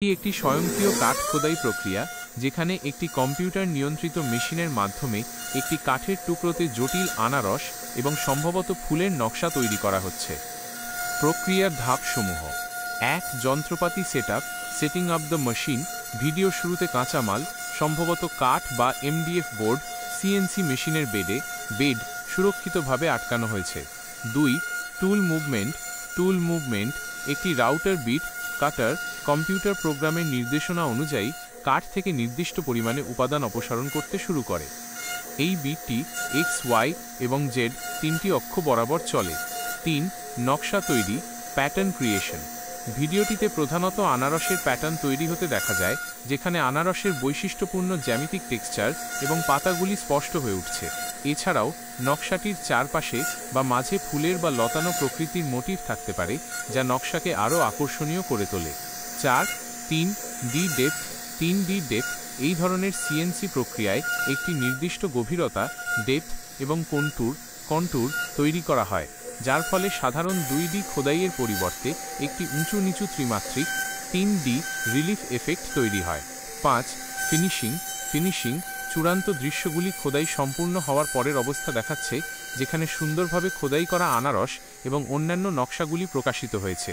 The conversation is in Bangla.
এটি একটি স্বয়ংক্রিয় কাঠ খোদাই প্রক্রিয়া, যেখানে একটি কম্পিউটার নিয়ন্ত্রিত মেশিনের মাধ্যমে একটি কাঠের টুকরোতে জটিল আনারস এবং সম্ভবত ফুলের নকশা তৈরি করা হচ্ছে। প্রক্রিয়ার ধাপসমূহ: 1. যন্ত্রপাতি setup, setting up the machine. Video শুরুতে কাঁচামাল, সম্ভবত কাঠ বা এমডিএফ বোর্ড, সিএনসি মেশিনের বেড সুরক্ষিতভাবে আটকানো হয়েছে। 2. টুল মুভমেন্ট, একটি রাউটার বিট কাটার কম্পিউটার প্রোগ্রামের নির্দেশনা অনুযায়ী কাঠ থেকে নির্দিষ্ট পরিমাণে উপাদান অপসারণ করতে শুরু করে। এই বিটটি এক্স, ওয়াই এবং জেড তিনটি অক্ষ বরাবর চলে। 3. নকশা তৈরি, প্যাটার্ন ক্রিয়েশন। ভিডিওটিতে প্রধানত আনারসের প্যাটার্ন তৈরি হতে দেখা যায়, যেখানে আনারসের বৈশিষ্ট্যপূর্ণ জ্যামিতিক টেক্সচার এবং পাতাগুলি স্পষ্ট হয়ে উঠছে। এছাড়াও নকশাটির চারপাশে বা মাঝে ফুলের বা লতানো প্রকৃতির মোটিভ থাকতে পারে, যা নকশাকে আরও আকর্ষণীয় করে তোলে। 4. 3D depth. এই ধরনের সিএনসি প্রক্রিয়ায় একটি নির্দিষ্ট গভীরতা, ডেপথ এবং কন্ট্যুর তৈরি করা হয়, যার ফলে সাধারণ 2D খোদাইয়ের পরিবর্তে একটি উঁচু নিচু ত্রিমাত্রিক 3D রিলিফ এফেক্ট তৈরি হয়। 5. ফিনিশিং। চূড়ান্ত দৃশ্যগুলি খোদাই সম্পূর্ণ হওয়ার পরের অবস্থা দেখাচ্ছে, যেখানে সুন্দরভাবে খোদাই করা আনারস এবং অন্যান্য নকশাগুলি প্রকাশিত হয়েছে।